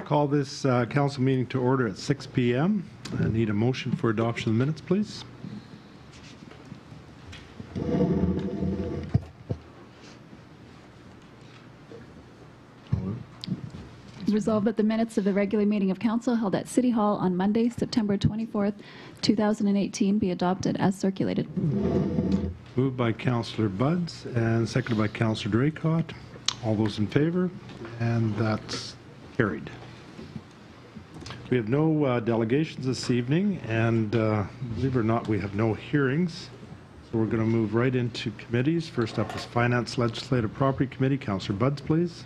call this council meeting to order at 6 p.m. I need a motion for adoption of the minutes, please. Resolved that the minutes of the regular meeting of council held at City Hall on Monday, September 24th, 2018 be adopted as circulated. Moved by Councillor Buds and seconded by Councillor Draycott. All those in favor? And that's carried. We have no delegations this evening, and believe it or not, we have no hearings. So we're going to move right into committees. First up is Finance Legislative Property Committee. Councillor Buds, please.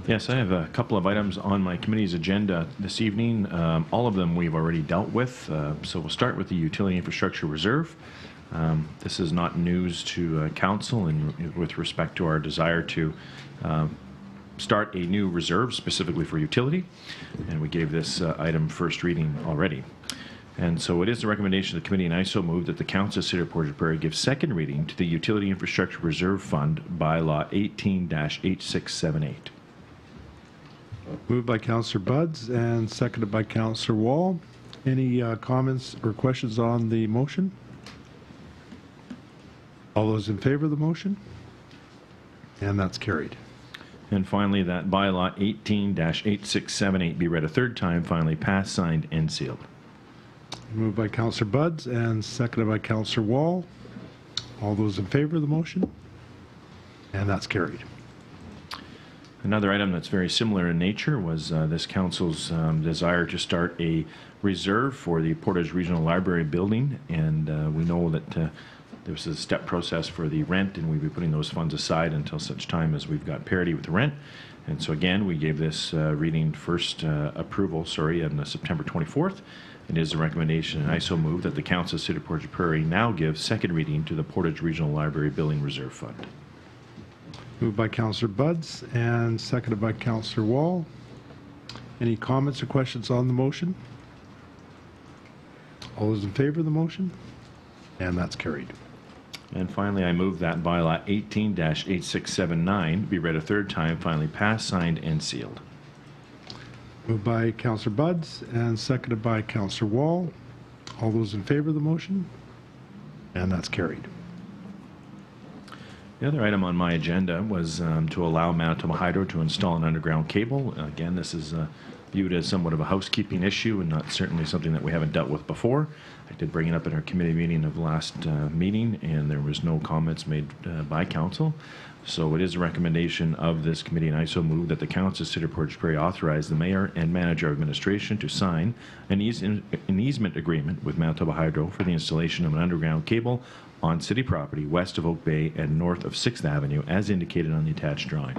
Yes, I have a couple of items on my committee's agenda this evening. All of them we've already dealt with. So we'll start with the Utility Infrastructure Reserve. This is not news to council and with respect to our desire to start a new reserve specifically for utility. And we gave this item first reading already. And so it is the recommendation of the committee, and I so move that the Council of City of Portage la Prairie give second reading to the Utility Infrastructure Reserve Fund bylaw 18-8678. Moved by Councillor Buds and seconded by Councillor Wall. Any comments or questions on the motion? All those in favor of the motion? And that's carried. And finally, that bylaw 18-8678 be read a third time, finally passed, signed, and sealed. Moved by Councillor Buds and seconded by Councillor Wall. All those in favor of the motion? And that's carried. Another item that's very similar in nature was this council's desire to start a reserve for the Portage Regional Library building, and we know that there was a step process for the rent, and we'll be putting those funds aside until such time as we've got parity with the rent. And so again, we gave this reading first approval, on September 24th. It is a recommendation, and I so move that the Council of City of Portage la Prairie now give second reading to the Portage Regional Library Building Reserve Fund. Moved by Councillor Buds and seconded by Councillor Wall. Any comments or questions on the motion? All those in favor of the motion? And that's carried. And finally, I move that bylaw 18-8679 be read a third time, finally passed, signed, and sealed. Moved by Councillor Buds and seconded by Councillor Wall. All those in favor of the motion? And that's carried. The other item on my agenda was to allow Manitoba Hydro to install an underground cable. Again, this is viewed as somewhat of a housekeeping issue and not certainly something that we haven't dealt with before. I did bring it up in our committee meeting of last meeting, and there was no comments made by council. So it is a recommendation of this committee, and I so move that the Council of City of Portage la Prairie authorize the Mayor and Manager of Administration to sign an easement agreement with Manitoba Hydro for the installation of an underground cable on city property west of Oak Bay and north of 6th Avenue as indicated on the attached drawing.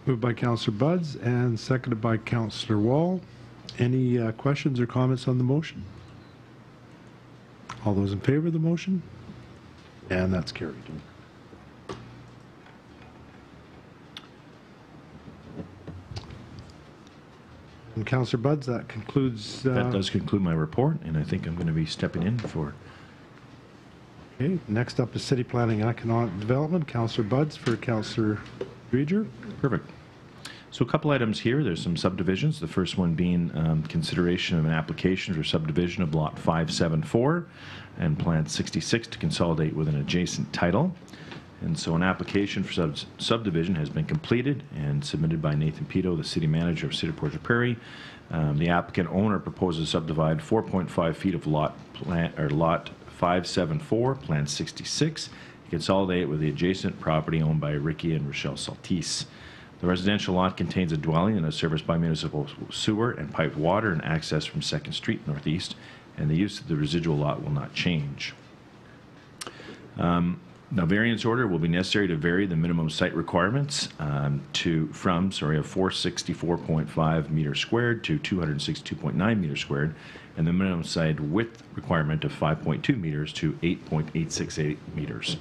Moved by Councillor Buds and seconded by Councillor Wall. Any questions or comments on the motion? All those in favor of the motion? And that's carried. And Councillor Buds, that concludes... that does conclude my report, and I think I'm going to be stepping in for... Okay, next up is City Planning and Economic Development. Councillor Buds for Councillor Dreger. Perfect. So a couple items here. There's some subdivisions. The first one being consideration of an application for subdivision of Lot 574 and Plan 66 to consolidate with an adjacent title. And so an application for subdivision has been completed and submitted by Nathan Pito, the City Manager of City of Portage la Prairie. The applicant owner proposes to subdivide 4.5 feet of Lot 574, Plan 66, to consolidate with the adjacent property owned by Ricky and Rochelle Saltise. The residential lot contains a dwelling and is serviced by municipal sewer and piped water and access from 2nd Street Northeast, and the use of the residual lot will not change. Now, variance order will be necessary to vary the minimum site requirements from 464.5 meters squared to 262.9 meters squared, and the minimum site width requirement of 5.2 meters to 8.868 meters.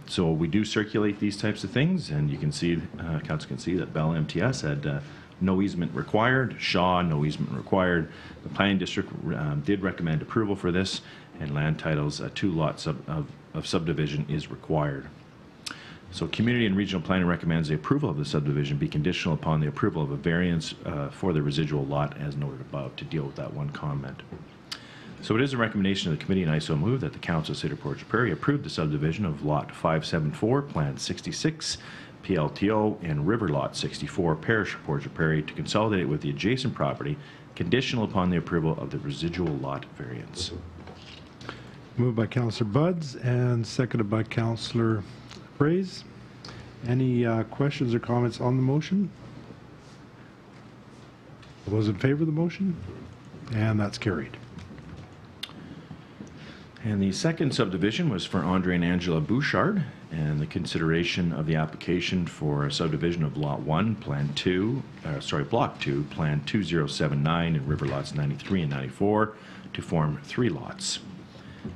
So we do circulate these types of things, and you can see, council can see that Bell MTS had no easement required, Shaw, no easement required. The planning district did recommend approval for this, and land titles, 2 lots of subdivision is required. So Community and Regional Planning recommends the approval of the subdivision be conditional upon the approval of a variance for the residual lot as noted above, to deal with that one comment. So it is a recommendation of the committee, and I so move that the Council of the City of Portage la Prairie approve the subdivision of Lot 574, Plan 66, PLTO, and River Lot 64, Parish of Portage la Prairie, to consolidate with the adjacent property, conditional upon the approval of the residual lot variance. Moved by Councillor Buds and seconded by Councillor Fraze. Any questions or comments on the motion? All those in favor of the motion? And that's carried. And the second subdivision was for Andre and Angela Bouchard, and the consideration of the application for a subdivision of Lot 1, Block 2, Plan 2079, and River Lots 93 and 94 to form 3 lots.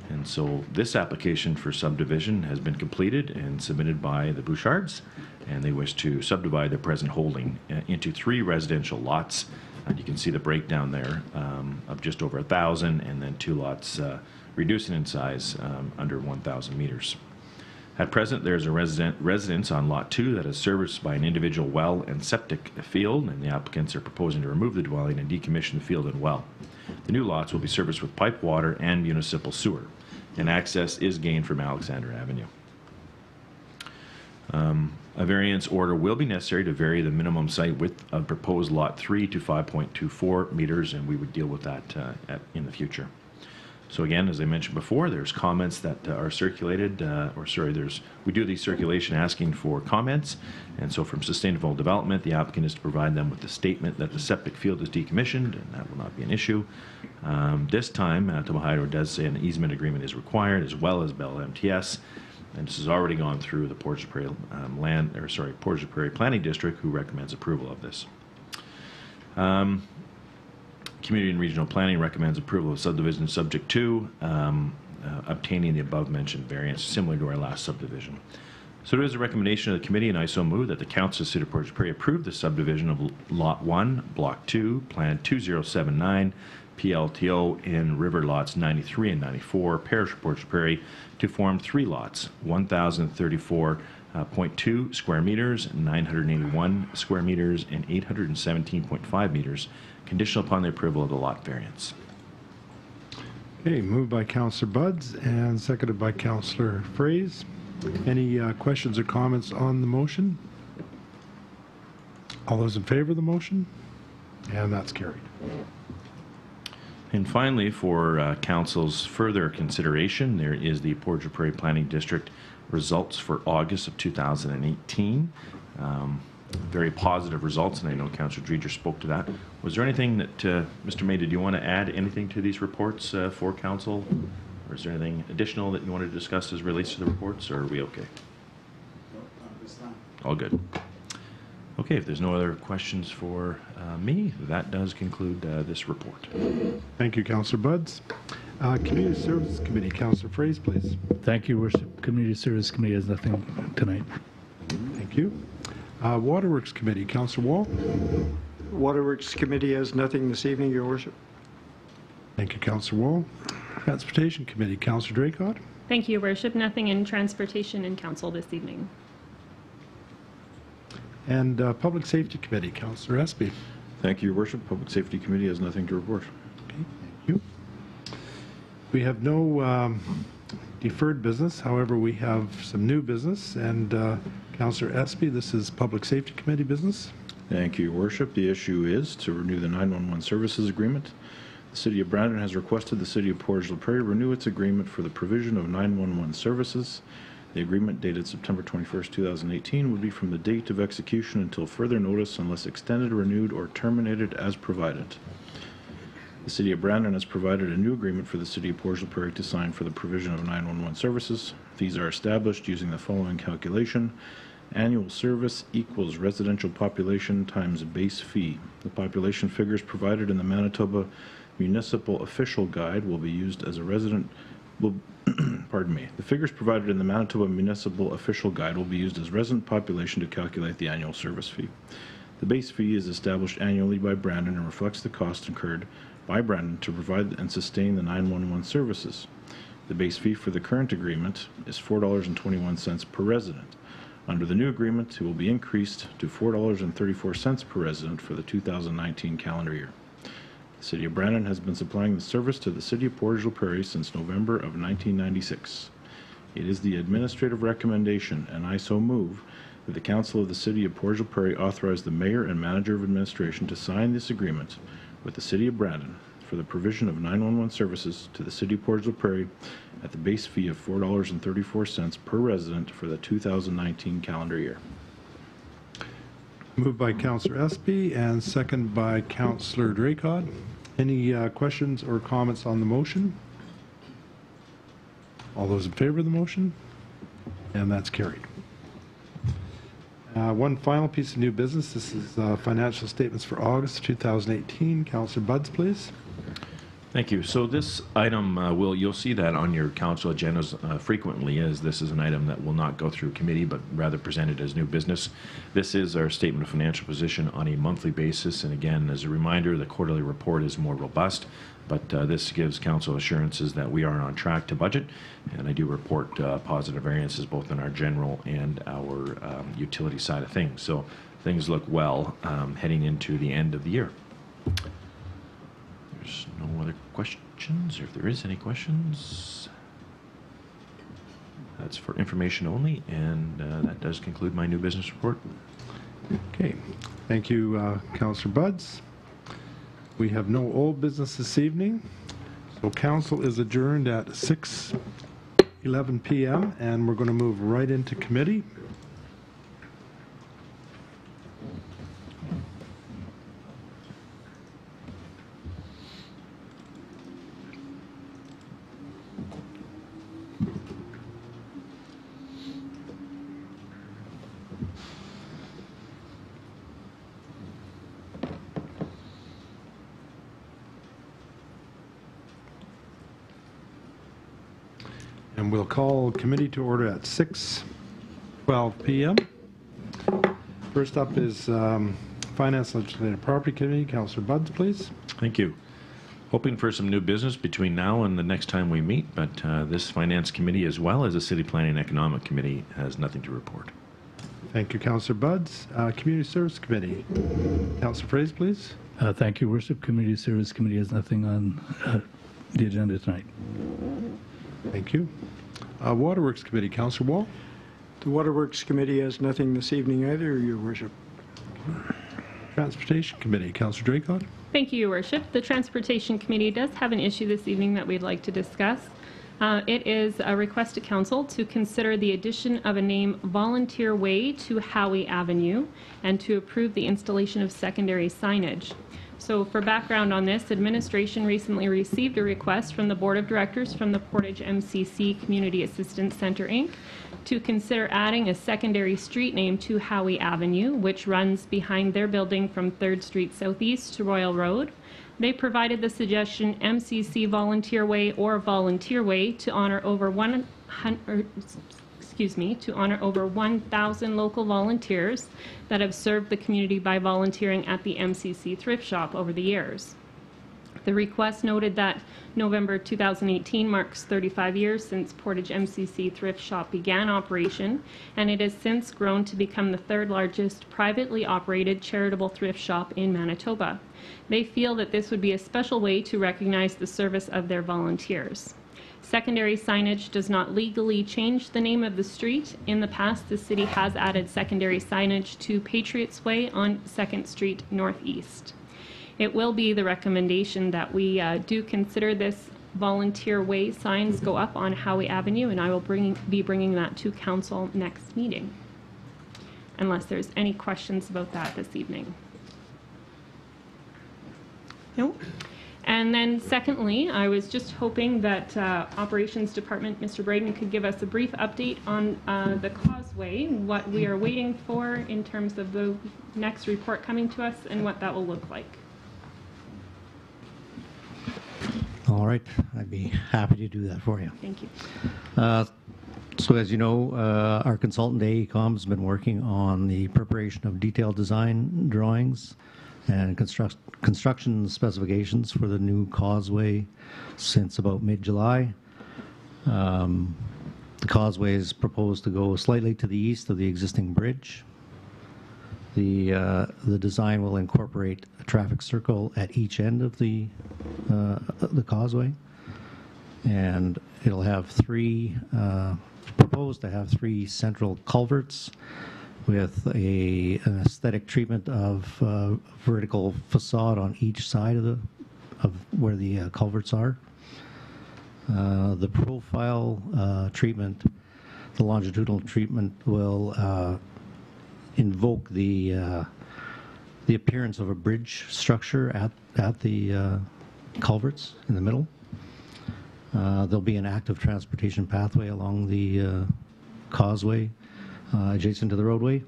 And so this application for subdivision has been completed and submitted by the Bouchards, and they wish to subdivide their present holding into 3 residential lots. And you can see the breakdown there of just over 1,000, and then 2 lots reducing in size under 1,000 meters. At present, there's a residence on Lot 2 that is serviced by an individual well and septic field, and the applicants are proposing to remove the dwelling and decommission the field and well. The new lots will be serviced with pipe water and municipal sewer, and access is gained from Alexander Avenue. A variance order will be necessary to vary the minimum site width of proposed Lot 3 to 5.24 meters, and we would deal with that in the future. So again, as I mentioned before, there's comments that are circulated, we do the circulation asking for comments, and so from Sustainable Development, the applicant is to provide them with the statement that the septic field is decommissioned, and that will not be an issue. This time, Manitoba Hydro does say an easement agreement is required, as well as Bell MTS, and this has already gone through the Portage la Prairie Portage la Prairie Planning District, who recommends approval of this. Community and Regional Planning recommends approval of subdivision subject to obtaining the above-mentioned variance, similar to our last subdivision. So it is a recommendation of the committee, and I so move that the Council of the City of Portage la Prairie approve the subdivision of Lot 1, Block 2, Plan 2079, PLTO in River Lots 93 and 94, Parish of Portage la Prairie, to form 3 lots, 1,034.2 square meters, 981 square meters, and 817.5 meters, conditional upon the approval of the lot variance. Okay, moved by Councillor Buds and seconded by Councillor Fraze. Any questions or comments on the motion? All those in favor of the motion? And that's carried. And finally, for Council's further consideration, there is the Portage la Prairie Planning District results for August of 2018. Very positive results, and I know Councillor Dreger spoke to that. Was there anything that, Mr. May, did you want to add anything to these reports for Council? Or is there anything additional that you want to discuss as relates to the reports, or are we okay? All good. Okay, if there's no other questions for me, that does conclude this report. Thank you, Councillor Buds. Community Services Committee, Councillor Fraze, please. Thank you, Worship. Community Service Committee has nothing tonight. Thank you. Waterworks Committee, Councillor Wall. Waterworks Committee has nothing this evening, Your Worship. Thank you, Councillor Wall. Transportation Committee, Councillor Draycott. Thank you, Your Worship. Nothing in Transportation and Council this evening. And Public Safety Committee, Councillor Espy. Thank you, Your Worship. Public Safety Committee has nothing to report. Okay, thank you. We have no deferred business. However, we have some new business. And Councillor Espy, this is Public Safety Committee business. Thank you, Your Worship. The issue is to renew the 911 services agreement. The City of Brandon has requested the City of Portage la Prairie renew its agreement for the provision of 911 services. The agreement, dated September 21st, 2018, would be from the date of execution until further notice unless extended, renewed, or terminated as provided. The City of Brandon has provided a new agreement for the City of Portage la Prairie to sign for the provision of 911 services. These are established using the following calculation. Annual service equals residential population times base fee. The population figures provided in the Manitoba Municipal Official Guide will be used as a resident. The figures provided in the Manitoba Municipal Official Guide will be used as resident population to calculate the annual service fee. The base fee is established annually by Brandon and reflects the cost incurred by Brandon to provide and sustain the 911 services. The base fee for the current agreement is $4.21 per resident. Under the new agreement, it will be increased to $4.34 per resident for the 2019 calendar year. The City of Brandon has been supplying the service to the City of Portage la Prairie since November of 1996. It is the administrative recommendation, and I so move, that the Council of the City of Portage la Prairie authorize the Mayor and Manager of Administration to sign this agreement with the City of Brandon for the provision of 911 services to the City of Portage la Prairie at the base fee of $4.34 per resident for the 2019 calendar year. Moved by Councillor Espy and second by Councillor Draycott. Any questions or comments on the motion? All those in favor of the motion? And that's carried. One final piece of new business. This is financial statements for August 2018. Councillor Buds, please. Thank you. So this item, you'll see that on your council agendas frequently, as this is an item that will not go through committee, but rather presented as new business. This is our statement of financial position on a monthly basis. And again, as a reminder, the quarterly report is more robust, but this gives council assurances that we are on track to budget. And I do report positive variances both in our general and our utility side of things. So things look well heading into the end of the year. There's no other questions, or if there is any questions, that's for information only, and that does conclude my new business report. Okay. Thank you, Councillor Buds. We have no old business this evening, so council is adjourned at 6:11 p.m., and we're going to move right into committee. And we'll call committee to order at 6:12 p.m. First up is Finance Legislative Property Committee. Councillor Buds, please. Thank you. Hoping for some new business between now and the next time we meet, but this Finance Committee, as well as the City Planning and Economic Committee, has nothing to report. Thank you, Councillor Buds. Community Service Committee. Councillor Fraser, please. Thank you, Worship. Community Service Committee has nothing on the agenda tonight. Thank you. Waterworks Committee. Councillor Wall. The Waterworks Committee has nothing this evening either, Your Worship. Transportation Committee. Councillor Draycott. Thank you, Your Worship. The Transportation Committee does have an issue this evening that we'd like to discuss. It is a request to Council to consider the addition of a name Volunteer Way to Howie Avenue and to approve the installation of secondary signage. So for background on this, administration recently received a request from the Board of Directors from the Portage MCC Community Assistance Center, Inc. to consider adding a secondary street name to Howie Avenue, which runs behind their building from 3rd Street Southeast to Royal Road. They provided the suggestion MCC Volunteer Way or Volunteer Way to honor over 1,000 local volunteers that have served the community by volunteering at the MCC thrift shop over the years. The request noted that November 2018 marks 35 years since Portage MCC thrift shop began operation, and it has since grown to become the 3rd largest privately operated charitable thrift shop in Manitoba. They feel that this would be a special way to recognize the service of their volunteers. Secondary signage does not legally change the name of the street. In the past, the city has added secondary signage to Patriots Way on 2nd Street Northeast. It will be the recommendation that we do consider this Volunteer Way signs go up on Howie Avenue, and I will be bringing that to Council next meeting, unless there's any questions about that this evening. No? And then secondly, I was just hoping that Operations Department, Mr. Braden, could give us a brief update on the causeway, what we are waiting for in terms of the next report coming to us and what that will look like. All right, I'd be happy to do that for you. Thank you. So as you know, our consultant AECOM has been working on the preparation of detailed design drawings and construction specifications for the new causeway since about mid-July. The The causeway is proposed to go slightly to the east of the existing bridge. The design will incorporate a traffic circle at each end of the causeway, and it'll have proposed to have 3 central culverts with an aesthetic treatment of vertical facade on each side of where the culverts are. The profile treatment, the longitudinal treatment, will invoke the appearance of a bridge structure at the culverts in the middle. There'll be an active transportation pathway along the causeway adjacent to the roadway.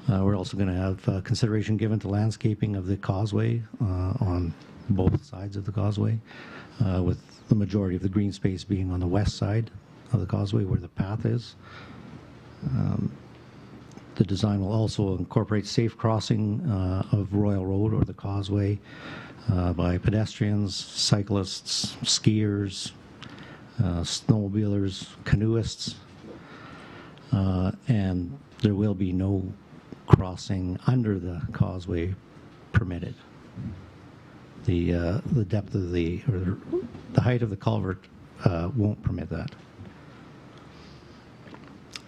We're also going to have consideration given to landscaping of the causeway on both sides of the causeway, with the majority of the green space being on the west side of the causeway where the path is. The design will also incorporate safe crossing of Royal Road or the causeway by pedestrians, cyclists, skiers, snowmobilers, canoeists, and there will be no crossing under the causeway permitted. The depth of the height of the culvert won't permit that.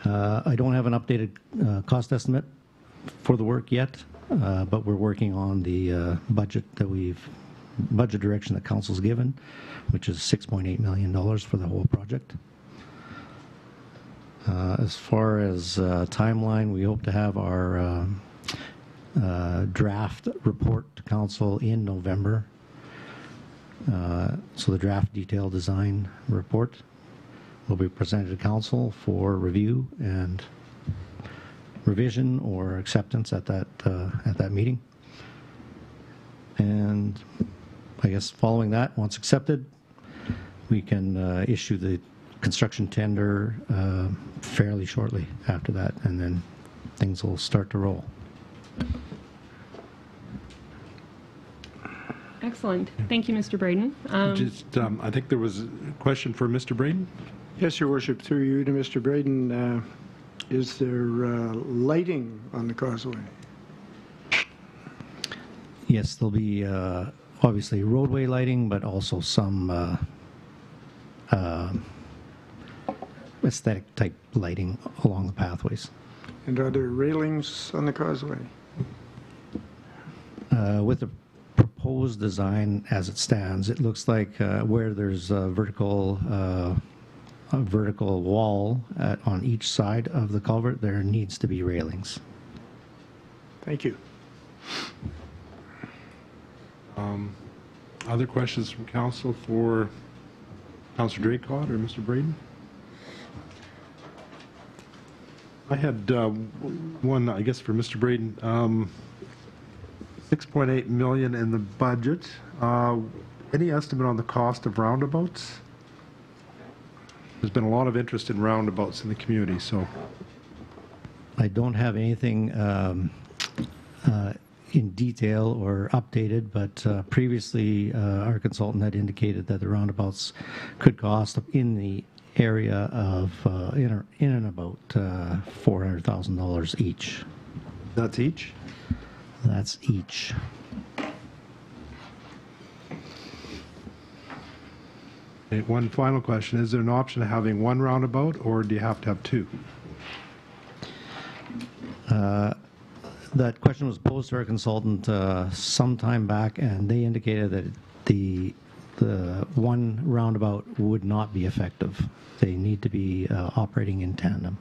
I don't have an updated cost estimate for the work yet, but we're working on the budget direction that council's given, which is $6.8 million for the whole project. As far as timeline, we hope to have our draft report to council in November. So the draft detailed design report will be presented to council for review and revision or acceptance at that meeting. And I guess following that, once accepted, we can issue the construction tender fairly shortly after that, and then things will start to roll. Excellent. Thank you, Mr. Braden. I think there was a question for Mr. Braden. Yes, Your Worship, through you to Mr. Braden, is there lighting on the causeway? Yes, there'll be obviously roadway lighting, but also some aesthetic type lighting along the pathways. And are there railings on the causeway? With the proposed design as it stands, it looks like where there's a vertical wall on each side of the culvert, there needs to be railings. Thank you. Other questions from council for Councillor Draycott or Mr. Braden? I had one, I guess, for Mr. Braden. $6.8 million in the budget. Any estimate on the cost of roundabouts? There's been a lot of interest in roundabouts in the community, so. I don't have anything in detail or updated, but previously our consultant had indicated that the roundabouts could cost in the area of in and about $400,000 each. That's each? That's each. Okay, one final question. Is there an option of having one roundabout, or do you have to have two? That question was posed to our consultant some time back, and they indicated that the one roundabout would not be effective. They need to be operating in tandem.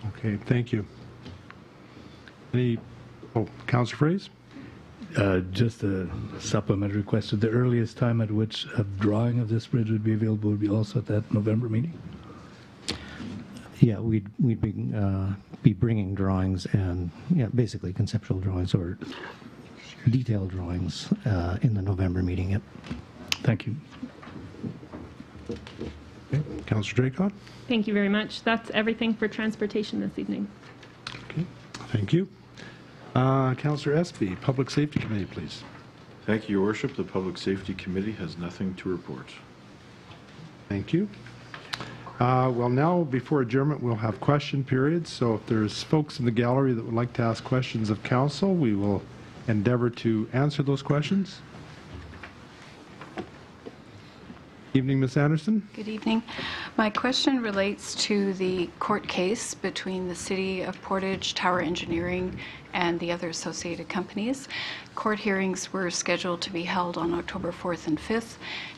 Okay, thank you. Councillor Fraze? Just a supplementary question. The earliest time at which a drawing of this bridge would be available would be also at that November meeting? Yeah, we'd be bringing drawings and basically conceptual drawings or detailed drawings in the November meeting. Yep. Thank you. Okay. Councillor Draycott? Thank you very much. That's everything for transportation this evening. Okay, thank you. Councillor Espy, Public Safety Committee, please. Thank you, Your Worship. The Public Safety Committee has nothing to report. Thank you. Well, now, before adjournment, we'll have question periods. So if there's folks in the gallery that would like to ask questions of council, we will endeavor to answer those questions. Evening, Ms. Anderson. Good evening. My question relates to the court case between the City of Portage, Tower Engineering, and the other associated companies. Court hearings were scheduled to be held on October 4th and 5th,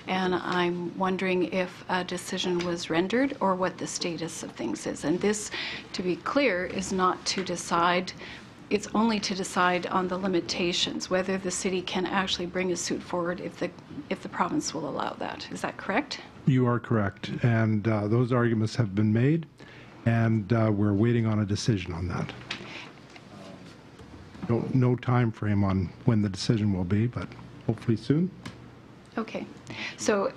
and I'm wondering if a decision was rendered or what the status of things is. And this, to be clear, is not to decide, it's only to decide on the limitations, whether the city can actually bring a suit forward if the province will allow that. Is that correct? You are correct. And those arguments have been made, and we're waiting on a decision on that. No time frame on when the decision will be, but hopefully soon. Okay. So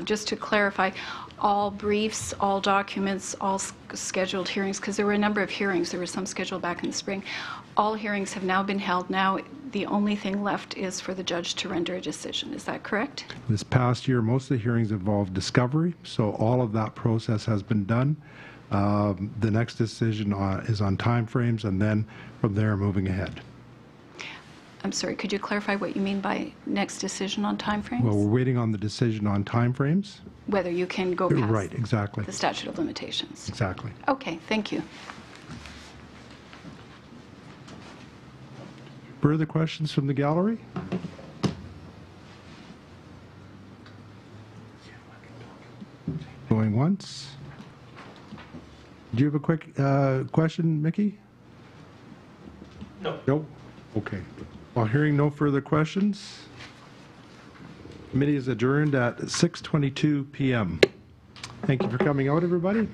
just to clarify, all briefs, all documents, all scheduled hearings, because there were a number of hearings, there were some scheduled back in the spring, all hearings have now been held. Now the only thing left is for the judge to render a decision. Is that correct? This past year, most of the hearings involved discovery, so all of that process has been done. The next decision is on timeframes, and then from there, moving ahead. I'm sorry, could you clarify what you mean by next decision on timeframes? Well, we're waiting on the decision on timeframes. Whether you can go past Right, exactly. the statute of limitations. Exactly. Okay, thank you. Further questions from the gallery? Going once. Do you have a quick question, Mickey? No. No? Okay. While hearing no further questions, committee is adjourned at 6:22 p.m. Thank you for coming out, everybody.